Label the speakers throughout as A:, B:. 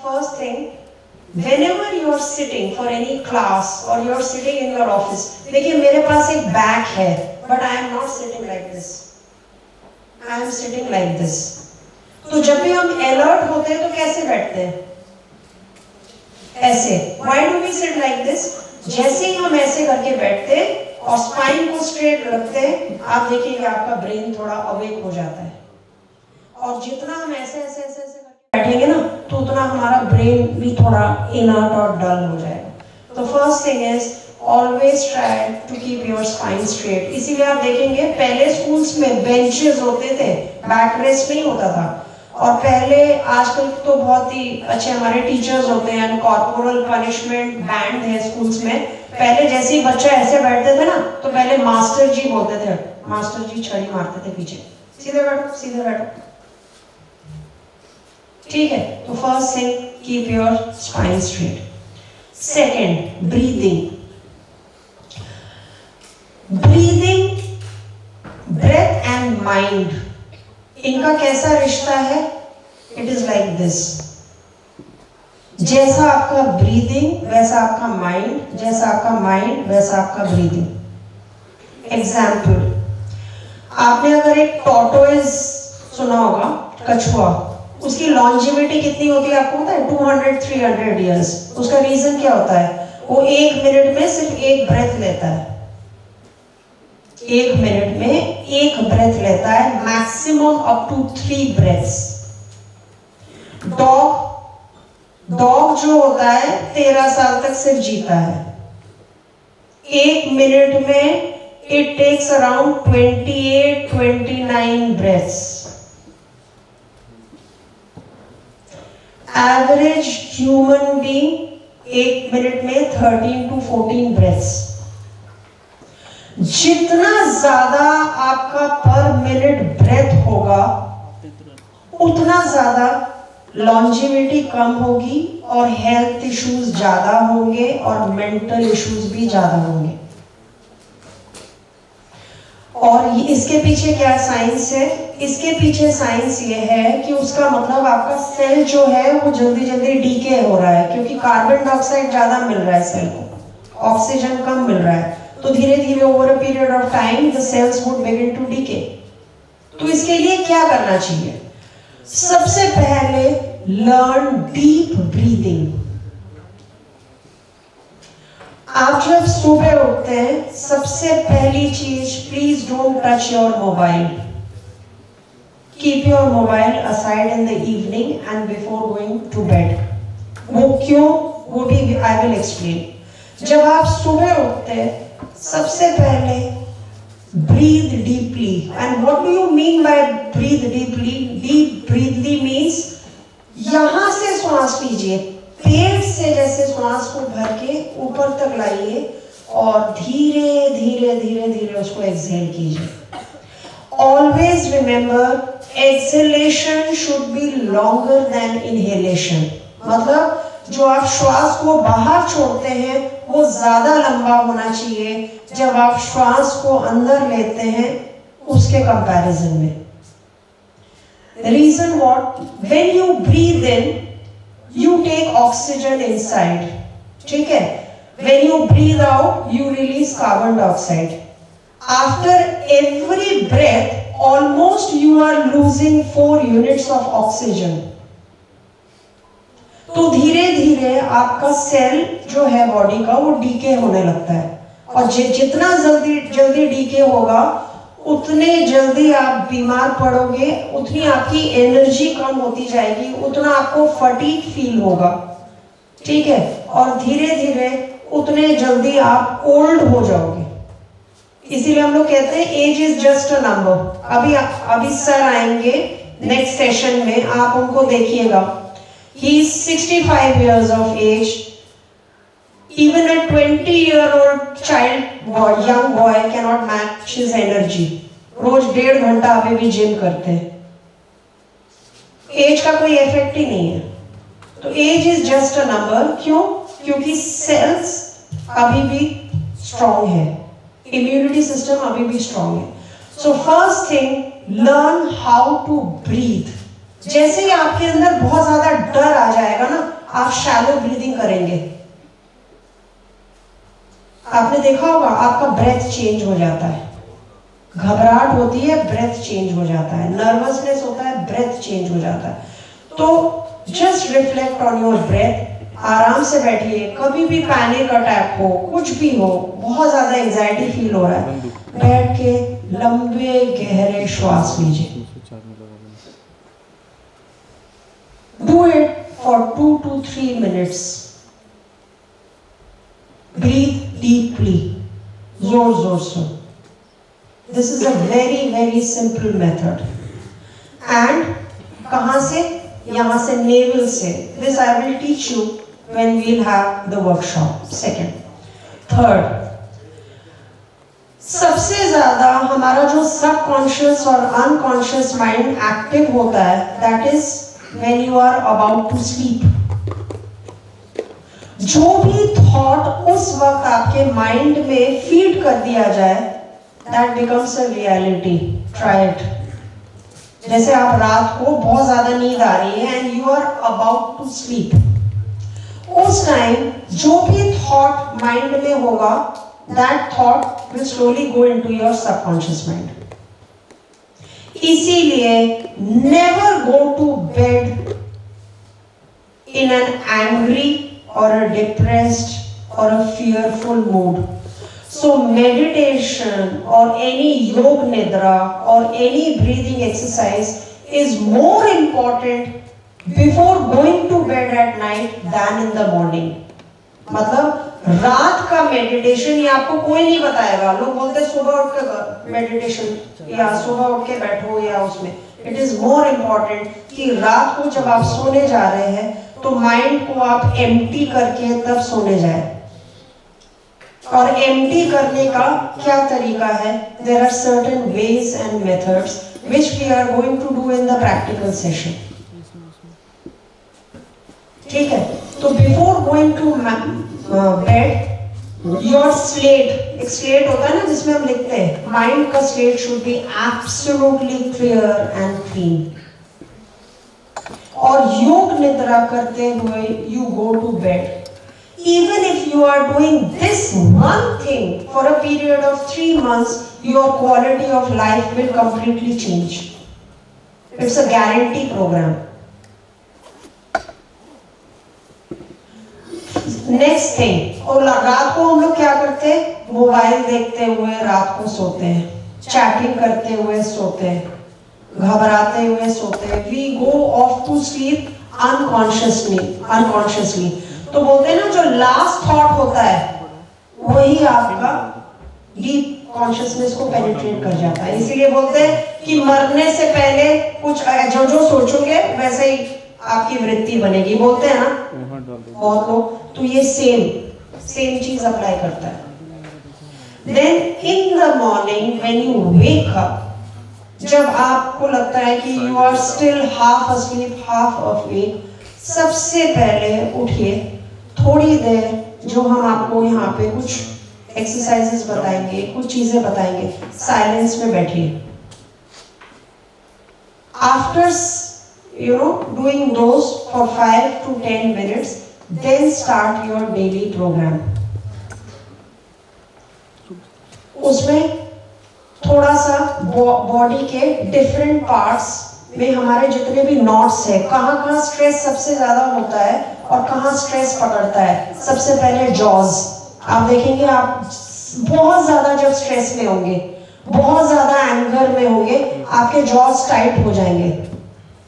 A: First thing, whenever you are sitting for any class or you are sitting in your office, देखिए मेरे पास एक bag है, but I am not sitting like this. I am sitting like this. तो जब भी हम alert होते हैं तो कैसे बैठते हैं? ऐसे. Why do we sit like this? जैसे ही हम ऐसे करके बैठते हैं और स्पाइन को स्ट्रेट रखते हैं, आप देखिएगा आपका ब्रेन थोड़ा अवेक हो जाता है. और जितना हम ऐसे ऐसे ऐसे ऐसे बैठेंगे ना, तो उतना हमारा ब्रेन भी थोड़ा इनर्ट और डल हो जाएगा. तो first thing is always try to keep your spine straight. इसीलिए आप देखेंगे पहले स्कूल्स में बेंचेस होते थे, बैक रेस्ट नहीं होता था. और पहले, आजकल तो बहुत ही अच्छे हमारे टीचर्स होते हैं, कॉर्पोरल पनिशमेंट बैंड है स्कूल्स में. पहले जैसे ही बच्चा ऐसे बैठते थे ना, तो पहले मास्टर जी बोलते थे, मास्टर जी छड़ी मारते थे पीछे, सीधे बैठो सीधे बैठो. ठीक है. तो first thing, keep your spine straight. Second, breathing. Breathing, breath and mind, इनका कैसा रिश्ता है? It is like this. जैसा आपका ब्रीदिंग वैसा आपका माइंड, जैसा आपका माइंड वैसा आपका ब्रीदिंग. एग्जाम्पल, आपने अगर एक टॉर्टोइज सुना होगा, कछुआ, उसकी लॉन्जिविटी कितनी होती है आपको पता है? 200-300 ईयर्स. उसका रीजन क्या होता है? वो 1 मिनट में सिर्फ एक ब्रेथ लेता है. 1 मिनट में एक ब्रेथ लेता है, maximum up to 3 breaths. Dog जो होता है 13 साल तक सिर्फ जीता है. 1 मिनट में it takes around 28-29 breaths. Average human being 1 minute में 13-14 ब्रेथ्स. जितना ज्यादा आपका पर मिनट ब्रेथ होगा, उतना ज्यादा लॉन्जिविटी कम होगी और हेल्थ इश्यूज ज्यादा होंगे और मेंटल इश्यूज भी ज्यादा होंगे. और इसके पीछे क्या साइंस है? इसके पीछे साइंस ये है कि उसका मतलब आपका सेल जो है वो जल्दी जल्दी डीके हो रहा है, क्योंकि कार्बन डाइऑक्साइड ज्यादा मिल रहा है सेल को, ऑक्सीजन कम मिल रहा है. तो धीरे धीरे over a period of time the cells would begin to decay. तो इसके लिए क्या करना चाहिए? सबसे पहले लर्न डीप ब्रीदिंग. आप जब सुबह उठते हैं, सबसे पहली चीज, please don't touch your mobile. Keep your mobile aside in the evening and before going to bed. वो क्यों? वो भी आई विल एक्सप्लेन. जब आप सुबह उठते हैं, सबसे पहले breathe deeply. And what do you mean by breathe deeply? Deep breathly means यहां से श्वास लीजिए, पेट से जैसे श्वास को भर के ऊपर तक लाइए और धीरे धीरे धीरे धीरे उसको एक्सहेल कीजिए. Always remember, exhalation should be longer than inhalation. मतलब जो आप श्वास को बाहर छोड़ते हैं वो ज्यादा लंबा होना चाहिए जब आप श्वास को अंदर लेते हैं उसके कंपैरिजन में. Reason what? When you breathe in, you take oxygen inside. ठीक है? When you breathe out, you release carbon dioxide. After every breath, almost you are losing 4 units of oxygen. तो धीरे धीरे आपका सेल जो है बॉडी का वो डीके होने लगता है. और जितना जल्दी डीके होगा, उतने जल्दी आप बीमार पड़ोगे, उतनी आपकी एनर्जी कम होती जाएगी, उतना आपको फटीग फील होगा. ठीक है? और धीरे धीरे उतने जल्दी आप ओल्ड हो जाओगे. इसीलिए हम लोग कहते हैं age is just a number. अभी सर आएंगे नेक्स्ट सेशन में, आप उनको देखिएगा. He is 65 years of age. Even a 20-year-old child, young boy cannot match his energy. रोज 1.5 घंटा अभी भी जिम करते हैं. एज का कोई इफेक्ट ही नहीं है. तो age is just a number. क्यों? क्योंकि सेल्स अभी भी स्ट्रॉन्ग है, इम्यूनिटी सिस्टम अभी भी स्ट्रॉन्ग है. So first thing, learn how to breathe. जैसे ही आपके अंदर बहुत ज्यादा डर आ जाए शैलो ब्रीदिंग करेंगे, आपने देखा होगा आपका ब्रेथ चेंज हो जाता है, घबराहट होती है ब्रेथ चेंज हो जाता है, नर्वसनेस होता है ब्रेथ चेंज हो जाता है। तो just reflect on your breath, आराम से बैठिए, कभी भी पैनिक अटैक हो, कुछ भी हो, बहुत ज्यादा एंजाइटी फील हो रहा है, बैठ के लंबे गहरे श्वास लीजिए। Do it for 2 to 3 minutes. Breathe deeply, जोर जोर से। This is a very simple method. And कहाँ से? यहाँ से navel से। This I will teach you when we'll have the workshop. Second, third, सबसे ज्यादा हमारा जो सबकॉन्शियस और अनकॉन्शियस माइंड एक्टिव होता है, that is when you are about to sleep. जो भी थॉट उस वक्त आपके माइंड में फीड कर दिया जाए, that becomes a reality. Try it. जैसे आप रात को बहुत ज्यादा नींद आ रही है and you are about to sleep. उस टाइम जो भी थॉट माइंड में होगा, that thought will slowly go into your subconscious mind. इसीलिए never go to bed in an angry or a depressed or a fearful mood. So meditation or any yoga nidra or any breathing exercise is more important before going to bed at night than in the morning. मतलब रात का meditation ये आपको कोई नहीं बताएगा। लोग बोलते हैं सुबह उठ के मेडिटेशन या सुबह उठ के बैठो या उसमें। इट इज मोर इम्पोर्टेंट कि रात को जब आप सोने जा रहे हैं तो माइंड को आप एम्प्टी करके तब सोने जाए। और एम्प्टी करने का क्या तरीका है? There are certain ways and methods which we are going to do in the practical session. ठीक है, तो before going to bed your slate, एक स्लेट होता है ना जिसमें हम लिखते हैं, माइंड का slate should be absolutely clear and clean. और योग निद्रा करते हुए you go to bed. Even if you are doing this one thing for a period of 3 months, your quality of life will completely change. It's a guarantee program. Next thing, और रात को हम लोग क्या करते हैं? मोबाइल देखते हुए रात को सोते हैं, चैटिंग करते हुए सोते हैं, घबराते हुए सोते हैं। We go off to sleep unconsciously. तो बोलते हैं ना जो लास्ट थॉट होता है वही आपका डीप कॉन्शियसनेस को पेनिट्रेट कर जाता है। इसीलिए बोलते हैं कि मरने से पहले कुछ जो जो सोचोगे वैसे ही आपकी वृत्ति बनेगी, बोलते हैं ना बहुत लोग। तो ये सेम चीज अप्लाई करता है। Then in the morning when you wake up, जब आपको लगता है कि you are still half asleep half awake, सबसे पहले उठिए, थोड़ी देर जो हम आपको यहाँ पे कुछ एक्सरसाइजेस बताएंगे, कुछ चीजें बताएंगे, साइलेंस में बैठिए। After doing those for 5 to 10 minutes, then start your daily program. उसमें थोड़ा सा बॉडी के डिफरेंट पार्ट्स में हमारे जितने भी नॉट्स है, कहाँ स्ट्रेस सबसे ज्यादा होता है और कहाँ स्ट्रेस पकड़ता है। सबसे पहले जॉज, आप देखेंगे आप बहुत ज्यादा जब स्ट्रेस में होंगे, बहुत ज्यादा एंगर में होंगे, आपके जॉज टाइट हो जाएंगे।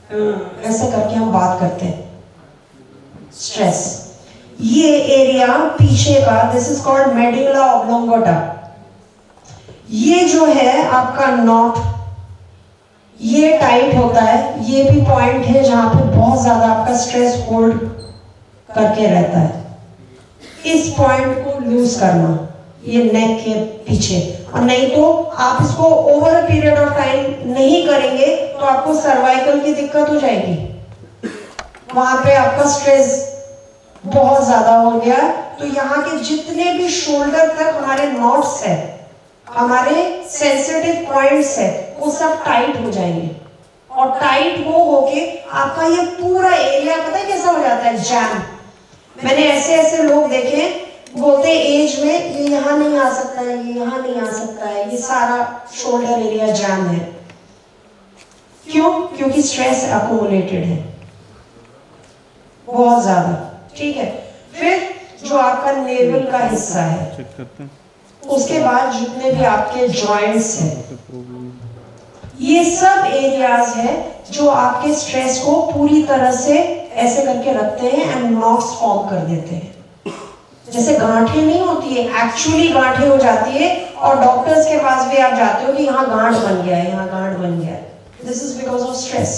A: ऐसे करके हम बात करते हैं। स्ट्रेस, ये एरिया पीछे का, this is called medulla oblongata. ये जो है आपका नॉट, ये टाइट होता है। ये भी पॉइंट है जहां पे बहुत ज्यादा आपका स्ट्रेस होल्ड करके रहता है। इस पॉइंट को लूज करना, ये नेक के पीछे। और नहीं तो आप इसको over a period of time नहीं करेंगे तो आपको सर्वाइकल की दिक्कत हो जाएगी। वहां पे आपका स्ट्रेस बहुत ज्यादा हो गया, तो यहाँ के जितने भी शोल्डर तक हमारे नॉट्स है, हमारे सेंसिटिव पॉइंट्स है, वो सब टाइट हो जाएंगे। और टाइट वो होके आपका ये पूरा एरिया पता है कैसा हो जाता है? जैम। मैंने ऐसे ऐसे लोग देखे, बोलते एज में ये यहाँ नहीं आ सकता है, ये यहाँ नहीं आ सकता है, ये सारा शोल्डर एरिया जैम है। क्यों? क्योंकि स्ट्रेस अकोमुलेटेड है बहुत ज्यादा। ठीक है, फिर जो आपका नेवल का हिस्सा है, उसके बाद जितने भी आपके जॉइंट्स हैं, ये सब एरियाज है जो आपके स्ट्रेस को पूरी तरह से ऐसे करके रखते हैं एंड नॉट्स फॉर्म कर देते हैं। जैसे गांठें नहीं होती है, एक्चुअली गांठें हो जाती है, और डॉक्टर्स के पास भी आप जाते हो कि यहाँ गांठ बन गया है, यहाँ गांठ बन गया है। This is because of stress.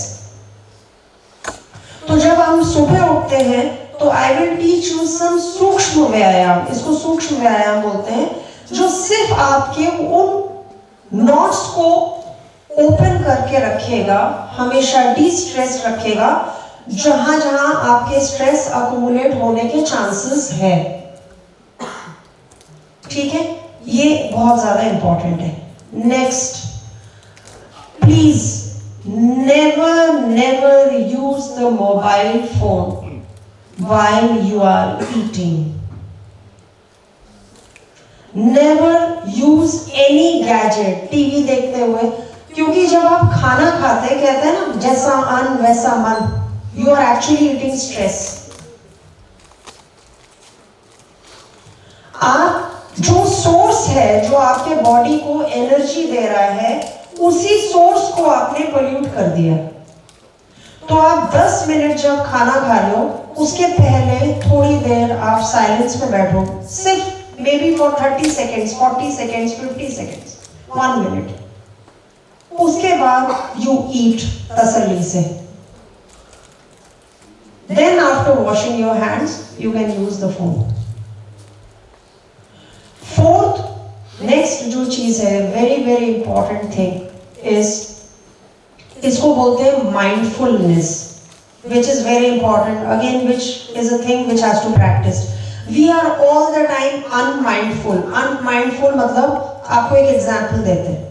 A: तो जब हम सुबह उठते हैं तो I will teach you some sukshma vyayam, इसको सूक्ष्म व्यायाम बोलते हैं, जो सिर्फ आपके उन नॉट्स को ओपन करके रखेगा, हमेशा डी स्ट्रेस रखेगा, जहां जहां आपके स्ट्रेस अकुमुलेट होने के चांसेस है। ठीक है, ये बहुत ज्यादा इंपॉर्टेंट है। Next, please never use the mobile phone while you are eating. Never use any gadget, TV देखते हुए, क्योंकि जब आप खाना खाते हैं, कहते हैं ना जैसा अन्न वैसा मन, you are actually eating stress. आप जो सोर्स है जो आपके बॉडी को एनर्जी दे रहा है, उसी सोर्स को आपने पोल्यूट कर दिया। तो आप 10 मिनट जब खाना खा रहे हो, उसके पहले थोड़ी देर आप साइलेंस में बैठो, सिर्फ maybe for 30 seconds, 40 seconds, 50 seconds, 1 minute. उसके बाद यू ईट तसल्ली से। Then after washing your hands you can use the phone. Fourth, next जो चीज है, very very important thing is, इसको बोलते हैं mindfulness, which is very important, again which is a thing which has to practice. We are all the time unmindful. Unmindful मतलब, आपको एक example देते हैं।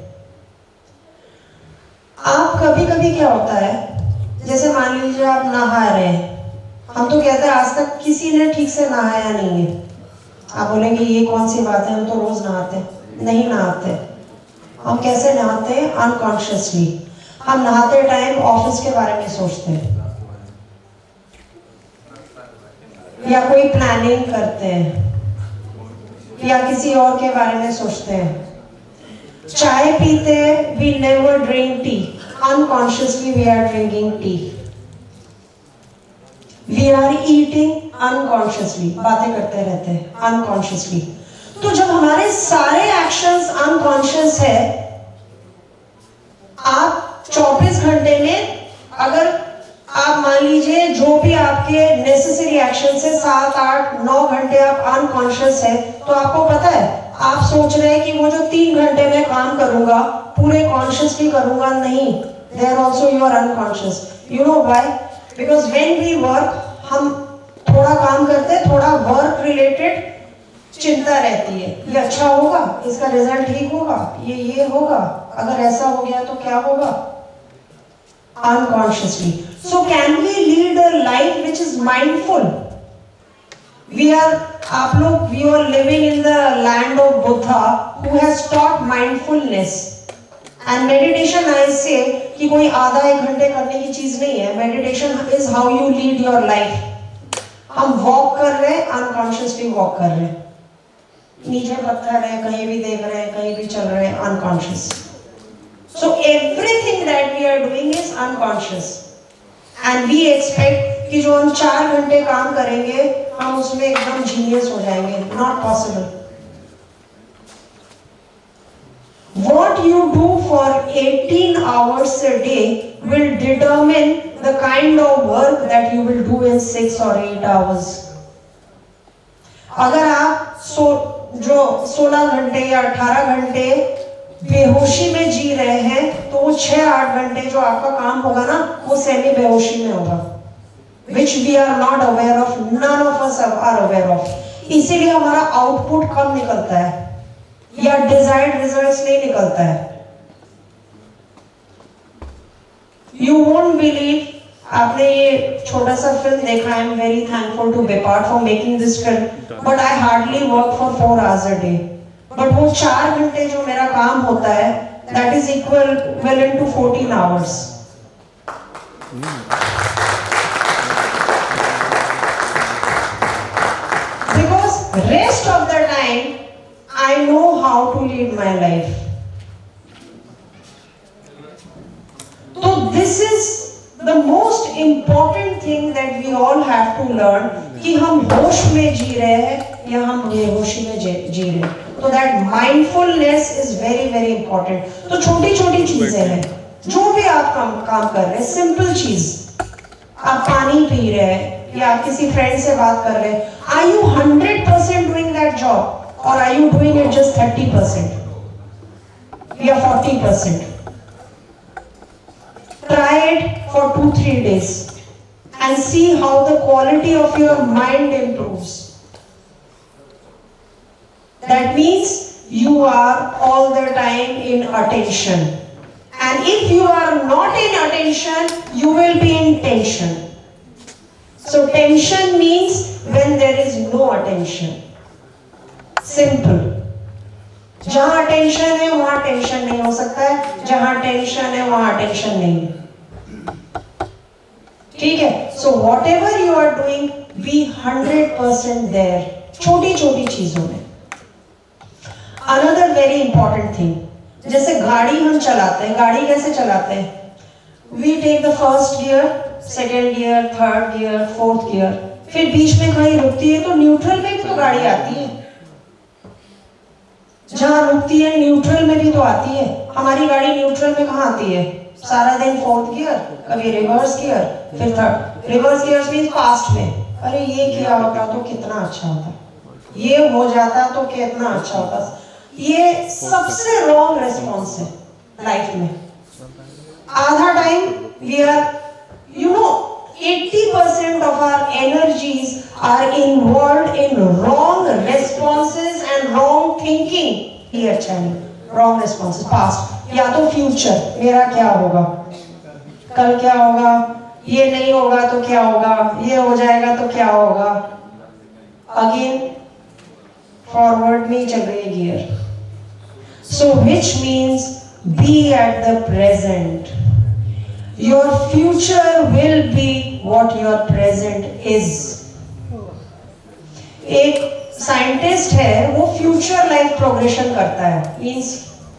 A: आप कभी कभी क्या होता है, जैसे मान लीजिए आप नहा रहे हैं, हम तो कहते हैं आज तक किसी ने ठीक से नहाया नहीं है। आप बोलेंगे ये कौन सी बात है, हम तो रोज नहाते हैं। नहीं नहाते। हम कैसे नहाते हैं? अनकॉन्शियसली। हम नहाते टाइम ऑफिस के बारे में सोचते हैं, या कोई प्लानिंग करते हैं, या किसी और के बारे में सोचते हैं। चाय पीते हैं, we never drink tea, unconsciously we are drinking tea. We are eating unconsciously, बातें करते रहते हैं अनकॉन्शियसली। तो जब हमारे सारे एक्शंस अनकॉन्शियस है, आप 24 घंटे में अगर आप मान लीजिए जो भी आपके नेसेसरी एक्शन है 7, 8, 9 घंटे आप अनकॉन्शियस है, तो आपको पता है आप सोच रहे हैं कि वो जो 3 घंटे में काम करूंगा पूरे कॉन्शियसली करूंगा, नहीं, there also you are unconscious. You know why? Because when we work, हम थोड़ा काम करते हैं, थोड़ा वर्क रिलेटेड चिंता रहती है, ये अच्छा होगा, इसका रिजल्ट ठीक होगा, ये होगा, अगर ऐसा हो गया तो क्या होगा, unconsciously. So can we lead a life which is mindful? We are, आप लोग, we are living in the land of Buddha who has taught mindfulness. And meditation, I say कि कोई आधा 1 घंटे करने की चीज नहीं है। Meditation is how you lead your life. हम वॉक कर रहे हैं, अनकॉन्शियसली वॉक कर रहे हैं, नीचे पत्थर है, कहीं भी देख रहे हैं, कहीं भी चल रहे हैं, unconscious. So everything that we are doing is unconscious, and we expect कि जो हम 4 घंटे काम करेंगे हम उसमें एकदम जीनियस हो जाएंगे। Not possible. What you do for 18 hours a day will determine the kind of work that you will do in 6 or 8 hours. अगर आप जो 16 घंटे या 18 घंटे बेहोशी में जी रहे हैं, तो वो 6-8 घंटे जो आपका काम होगा ना, वो सेमी बेहोशी में होगा, which we are not aware of, none of us are aware of. इसीलिए हमारा आउटपुट कम निकलता है या डिजायर्ड रिजल्ट्स नहीं निकलता है। You won't believe, आपने ये छोटा सा फिल्म देखा, I am very thankful to be part for making this film, but I hardly work for 4 hours a day. But वो 4 घंटे जो मेरा काम होता है, that is equal to 14 hours. Because rest of the time, I know how to lead my life. So this is the most important thing that we all have to learn, कि हम होश में जी रहे हैं या हम बेहोशी में जी रहे हैं. So that mindfulness is very very important. तो छोटी छोटी चीजें हैं, जो भी आप काम कर रहे हैं, सिंपल चीज, आप पानी पी रहे हैं या आप किसी फ्रेंड से बात कर रहे हैं, are you 100% doing that job or are you doing it just 30% या 40%? Try it for 2-3 days and see how the quality of your mind improves. That means you are all the time in attention. And if you are not in attention, you will be in tension. So tension means when there is no attention. Simple. जहां tension है वहां tension नहीं हो सकता है, जहां tension है वहां टेंशन नहीं है. ठीक है? So whatever you are doing, be 100% there. छोटी छोटी चीजों में. Another very important thing, जैसे गाड़ी हम चलाते हैं, गाड़ी कैसे चलाते हैं? We take the first gear, second gear, third gear, fourth gear. फिर बीच में कहीं रुकती है तो न्यूट्रल में भी तो गाड़ी आती है. जहां रुकती है न्यूट्रल में भी तो आती है. हमारी गाड़ी न्यूट्रल में कहाँ आती है? सारा दिन फोर्थ गियर, कभी रिवर्स गियर, फिर third. Reverse gear means past में. अरे ये किया होता तो कितना अच्छा होता, ये हो जाता तो कितना अच्छा होता. ये सबसे रॉन्ग रिस्पॉन्स है लाइफ में. आधा time we are, you know, 80% of our energies are involved in wrong responses and wrong thinking. ये अच्छा नहीं. Wrong responses, past या तो future, मेरा क्या होगा, कल क्या होगा, ये नहीं होगा तो क्या होगा, ये हो जाएगा तो क्या होगा. Again forward में चल रही है gear. So which means be at the present. Your future will be what your present is. एक साइंटिस्ट है, वो फ्यूचर लाइफ प्रोग्रेशन करता है. मींस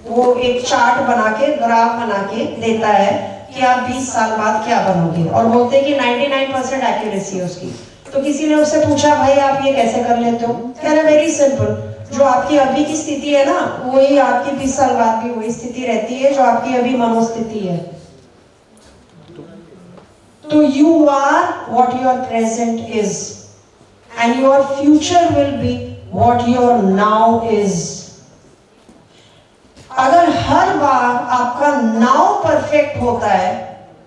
A: वो एक चार्ट बना के, ग्राफ बना के देता है कि आप 20 साल बाद क्या बनोगे, और बोलते हैं कि 99% एक्यूरेसी है उसकी. तो किसी ने उससे पूछा, भाई आप ये कैसे कर लेते हो? कह रहा वेरी सिंपल, जो आपकी अभी की स्थिति है ना, वही आपकी 20 साल बाद भी वही स्थिति रहती है जो आपकी अभी मनोस्थिति है. So you are what your present is, and your future will be what your now is. अगर हर बार आपका now परफेक्ट होता है,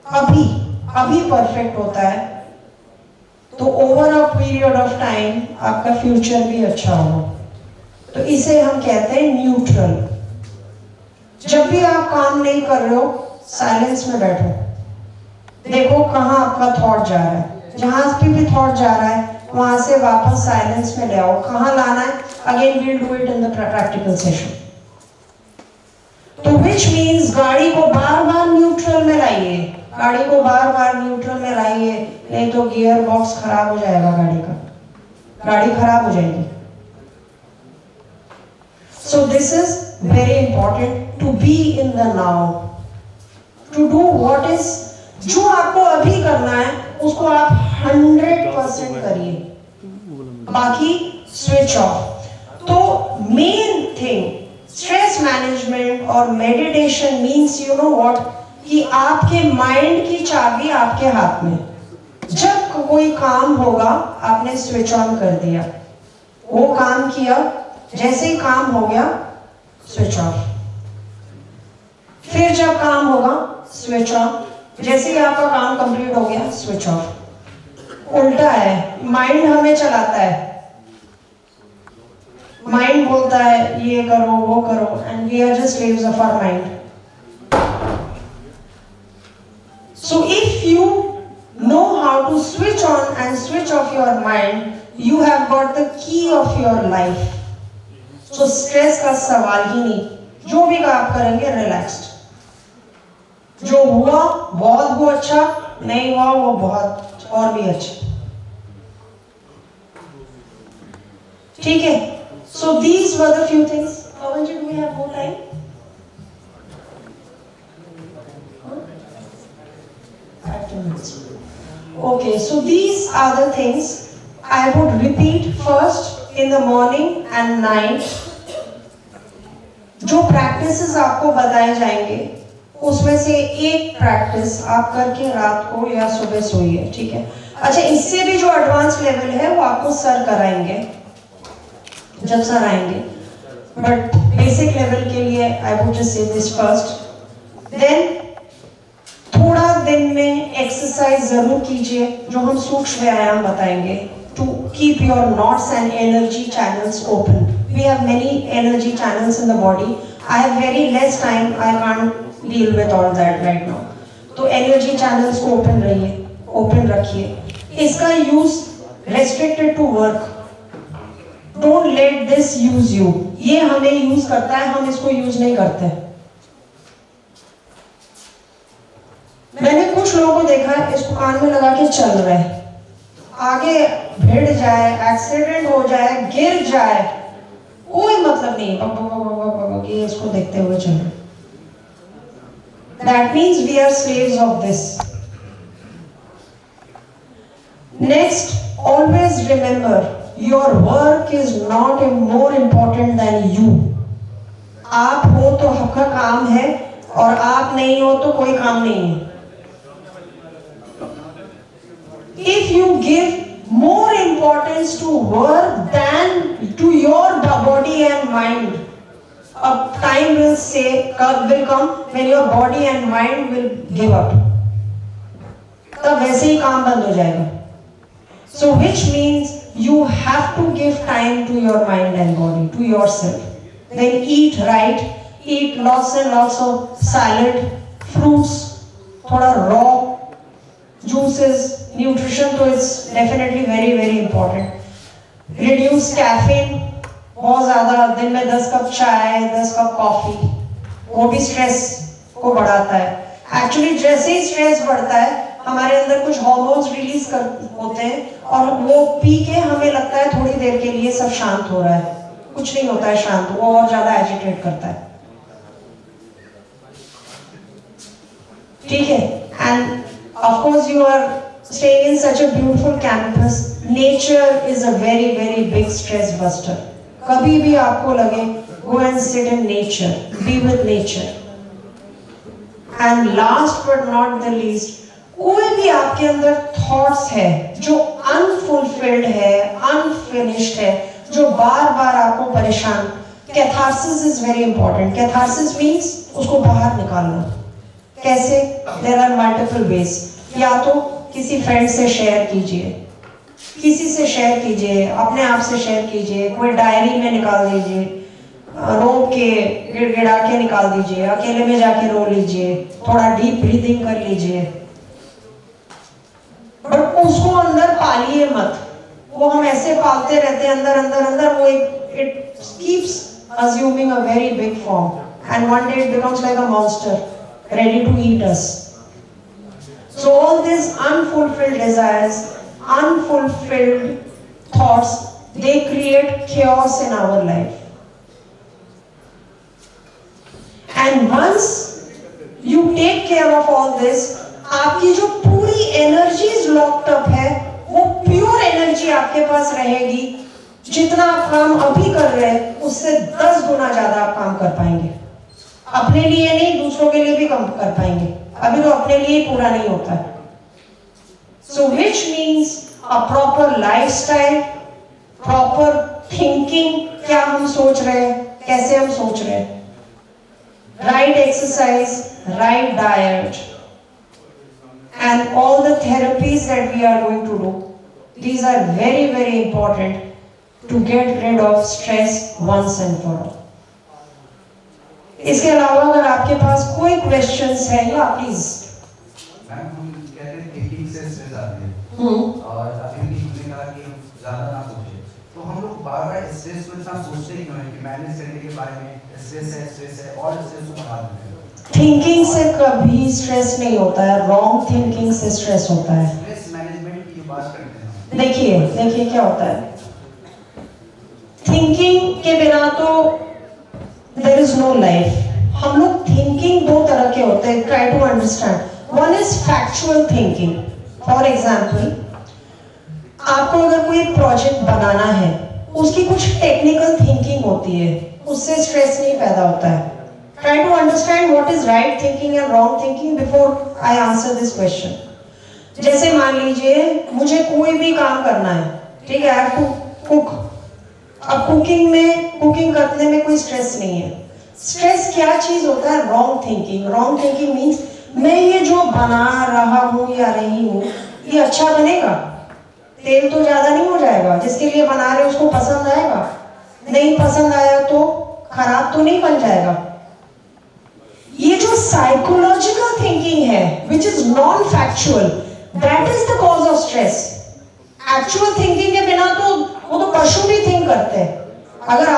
A: अभी परफेक्ट होता है, तो over a period of time आपका फ्यूचर भी अच्छा होगा. तो इसे हम कहते हैं न्यूट्रल. जब भी आप काम नहीं कर रहे हो, साइलेंस में बैठो, देखो कहाँ आपका थॉट जा रहा है. जहां भी थॉट जा रहा है वहां से वापस साइलेंस में ले आओ. कहाँ लाना है? Again we'll do it in the practical session. तो विच मीन्स गाड़ी को बार बार न्यूट्रल में लाइए, गाड़ी को बार बार न्यूट्रल में लाइए, नहीं तो गियर बॉक्स खराब हो जाएगा गाड़ी का, गाड़ी खराब हो जाएगी. So this is very important to be in the now, to do what is, जो आपको अभी करना है उसको आप 100% करिए, बाकी स्विच ऑफ. तो मेन थिंग स्ट्रेस मैनेजमेंट और meditation means, you know what, कि आपके माइंड की चाबी आपके हाथ में. जब कोई काम होगा आपने स्विच ऑन कर दिया, वो काम किया, जैसे ही काम हो गया स्विच ऑफ. फिर जब काम होगा स्विच ऑन, जैसे ही आपका काम कंप्लीट हो गया स्विच ऑफ. उल्टा है, माइंड हमें चलाता है, माइंड बोलता है ये करो वो करो, and we are just slaves of our mind. So if you switch on and switch off your mind, you have got the key of your life. So stress का सवाल ही नहीं, जो भी आप करेंगे रिलैक्स्ड। जो हुआ बहुत वो अच्छा, नहीं हुआ वो बहुत और भी अच्छा। ठीक है? So these were the few things. Pawan ji, do we have more time? Okay, so these are the things I would repeat first in the morning and night. जो प्रैक्टिसेस आपको बताए जाएंगे उसमें से एक प्रैक्टिस आप करके रात को या सुबह सोइए, ठीक है? अच्छा, इससे भी जो एडवांस लेवल है वो आपको सर कराएंगे जब सर आएंगे, बट बेसिक लेवल के लिए I would just say this first. Then थोड़ा दिन में एक्सरसाइज जरूर कीजिए, जो हम सूक्ष्म व्यायाम बताएंगे, to keep your knots and energy channels open. We have many energy channels in the body. I have very less time, I can't deal with all that right now. तो एनर्जी चैनल्स को open रखिए। इसका use restricted to work, don't let this use you. ये हमें use करता है, हम इसको यूज नहीं करते। मैंने कुछ लोगों को देखा है इसको कान में लगा के चल रहे हैं, आगे भिड़ जाए, एक्सीडेंट हो जाए, गिर जाए, कोई मतलब नहीं, ये इसको देखते हुए चल रहे। That means we are slaves of this. Next, always remember your work is not more important than you. आप हो तो आपका काम है, और आप नहीं हो तो कोई काम नहीं है। If you give more importance to work than to your body and mind, a time will come when your body and mind will give up. तब वैसे ही काम बंद हो जाएगा। So which means you have to give time to your mind and body, to yourself. Then eat right, eat lots and lots of salad, fruits, थोड़ा raw juices, nutrition तो is definitely very very important. Reduce caffeine, बहुत ज़्यादा दिन में 10 cup चाय, 10 cup coffee, वो भी stress को बढ़ाता है। एक्चुअली जैसे ही स्ट्रेस बढ़ता है हमारे अंदर कुछ हार्मोन्स रिलीज होते हैं, और वो पी के हमें लगता है थोड़ी देर के लिए सब शांत हो रहा है, कुछ नहीं होता है शांत, वो और ज़्यादा एजिटेट करता है। ठीक है? And of course you are staying in such a beautiful campus. Nature is a very very big stress buster. कभी भी आपको लगे, go and sit in nature, be with nature. And last but not the least, कोई भी आपके अंदर thoughts है जो unfulfilled है, unfinished है, जो बार बार आपको परेशान, catharsis is very important. Catharsis means उसको बाहर निकालना। कैसे? There are multiple ways. या तो किसी फ्रेंड से शेयर कीजिए, किसी से शेयर कीजिए, अपने आप से शेयर कीजिए, कोई डायरी में निकाल दीजिए, रो के गिड़गिड़ा के निकाल दीजिए, अकेले में जाके रो लीजिए, थोड़ा डीप ब्रीदिंग कर लीजिए, बट उसको अंदर पालिए मत। वो हम ऐसे पालते रहते हैं अंदर अंदर अंदर, वो it keeps assuming a very big form, and one day it becomes like a monster ready to eat us. So all these unfulfilled desires, unfulfilled thoughts, they create chaos in our life. And once you take care of all this, आपकी जो पूरी energies locked up है, वो pure energy आपके पास रहेगी। जितना आप काम अभी कर रहे हैं उससे 10 गुना ज्यादा आप काम कर पाएंगे। अपने लिए नहीं, दूसरों के लिए भी काम कर पाएंगे। अभी तो अपने लिए पूरा नहीं होता है। So which means a proper lifestyle, proper thinking, क्या हम सोच रहे हैं, कैसे हम सोच रहे हैं, right exercise, right diet, and all the therapies that we are going to do. These are very very important to get rid of stress once and for all. इसके अलावा अगर आपके पास कोई क्वेश्चंस है या प्लीज।
B: मैम हम कहते हैं टीचिंग से स्ट्रेस आती है, और अभी भी तुमने कहा कि ज़्यादा ना सोचे, तो हम लोग बार बार स्ट्रेस को इतना सोचते ही क्यों हैं कि मैनेज करने के बारे में स्ट्रेस है और स्ट्रेस को बढ़ा देते हैं।
A: थिंकिंग से कभी स्ट्रेस नहीं होता है, रॉन्ग थिंकिंग से स्ट्रेस होता है।
B: स्ट्रेस मैनेजमेंट की जो बात करते हैं,
A: देखिए क्या होता है, थिंकिंग के बिना तो देयर इज नो लाइफ। हम लोग थिंकिंग दो तरह के होते हैं, try to understand. One is factual thinking. For example, आपको अगर कोई प्रोजेक्ट बनाना है, उसकी कुछ टेक्निकल थिंकिंग होती है, उससे स्ट्रेस नहीं पैदा होता है। Try to understand what is right thinking and wrong thinking before I answer this question. जैसे मान लीजिए मुझे कोई भी काम करना है, ठीक है, आई हैव टू कुक। अब कुकिंग करने में कोई स्ट्रेस नहीं है। स्ट्रेस क्या चीज होता है? Wrong thinking. Wrong thinking means मैं ये जो बना रहा हूं या रही हूं, ये अच्छा बनेगा, तेल तो ज्यादा नहीं हो जाएगा, जिसके लिए बना रहे उसको पसंद आएगा, नहीं पसंद आया तो खराब तो नहीं बन जाएगा। ये जो साइकोलॉजिकल थिंकिंग है which is non factual, that is the cause of stress. Actual thinking के बिना तो वो तो पशु भी थिंक करते हैं। अगर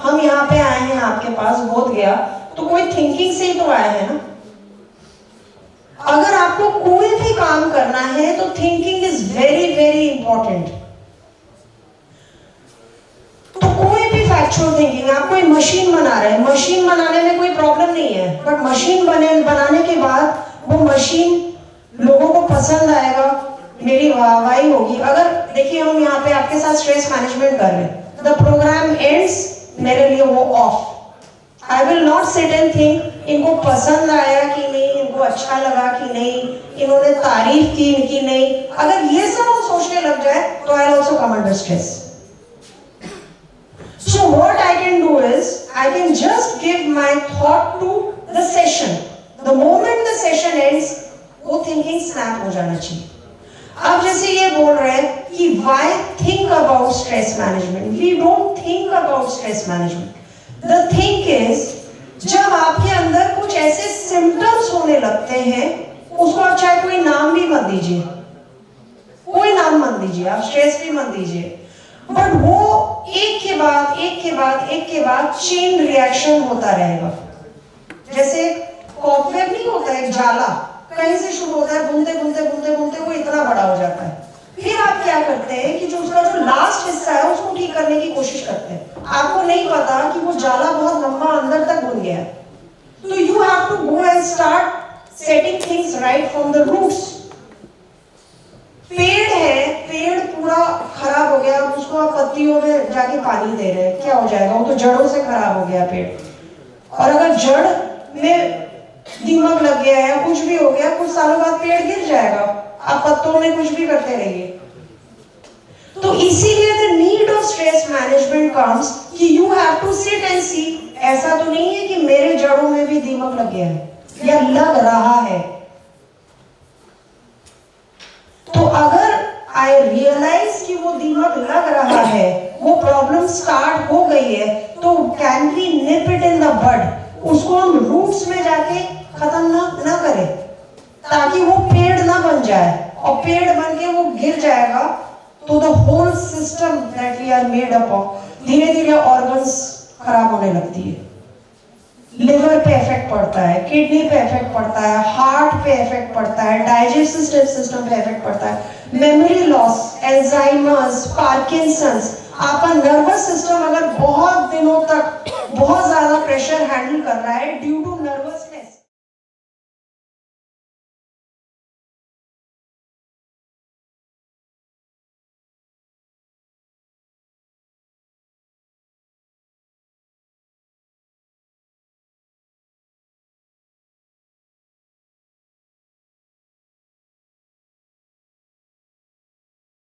A: हम यहाँ पे आए हैं, आपके पास बोध गया, तो कोई थिंकिंग से ही तो आए हैं ना। अगर आपको कोई भी काम करना है तो thinking is very very important. तो कोई भी फैक्चुअल थिंकिंग, आप कोई मशीन बना रहे हैं, मशीन बनाने में कोई प्रॉब्लम नहीं है, बट मशीन बनाने के बाद वो मशीन लोगों को पसंद आएगा, मेरी वाहवाही होगी। अगर देखिए हम यहाँ पे आपके साथ स्ट्रेस मैनेजमेंट कर रहे हैं, द प्रोग्राम एंड्स, मेरे लिए वो of. I will not sit and think इनको पसंद आया कि नहीं, इनको अच्छा लगा कि नहीं, इन्होंने तारीफ की इनकी नहीं। अगर ये सब हम सोचने लग जाए तो I will also come under stress. So what I can do is I can just give my thought to the session. The moment the session ends, वो थिंकिंग स्नैप हो जाना चाहिए। अब जैसे ये बोल रहे हैं कि why think about stress management? We don't think about stress management. The thing is, जब आपके अंदर कुछ ऐसे सिम्टम्स होने लगते हैं, उसको आप चाहे कोई नाम भी मत दीजिए, कोई नाम मत दीजिए, आप स्ट्रेस भी मत दीजिए, बट वो एक के बाद चेन रिएक्शन होता रहेगा। जैसे कॉकवेब नहीं होता, एक जाला कहीं से शुरू होता है, बुनते वो इतना बड़ा हो जाता है। फिर आप क्या करते हैं कि जो उसका जो लास्ट हिस्सा है उसको ठीक करने की कोशिश करते हैं। आपको नहीं पता कि वो जाला बहुत लंबा अंदर तक बुन गया है। तो you have to go and start setting things right from the roots. पेड़ है, पेड़ पूरा खराब हो गया, उसको आप पत्तियों में जाके पानी दे रहे हैं, क्या हो जाएगा? वो तो जड़ों से खराब हो गया पेड़। और अगर जड़ में दीमक लग गया है, कुछ भी हो गया, कुछ सालों बाद पेड़ गिर जाएगा, आप पत्तों में कुछ भी करते रहिए। तो इसीलिए the need of stress management comes कि you have to sit and see. ऐसा तो नहीं है कि मेरे जड़ों में भी दीमक लग गया है या लग रहा है। तो अगर आई रियलाइज कि वो दीमक लग रहा है, वो प्रॉब्लम स्टार्ट हो गई है, तो can we nip it in the bud? उसको हम रूट्स में जाके खत्म ना करें, ताकि वो पेड़ ना बन जाए, और पेड़ बन के वो गिर जाएगा तो the whole system that we are made up of, धीरे धीरे ऑर्गन्स खराब होने लगती है। लिवर पे इफेक्ट पड़ता है, किडनी पे इफेक्ट पड़ता है, हार्ट पे इफेक्ट पड़ता है, डाइजेस्टिव सिस्टम पे इफेक्ट पड़ता है, मेमोरी लॉस, एल्जाइमर्स, पार्किंसंस। आपका नर्वस सिस्टम अगर बहुत दिनों तक बहुत ज्यादा प्रेशर हैंडल कर रहा है ड्यू टू नर्वस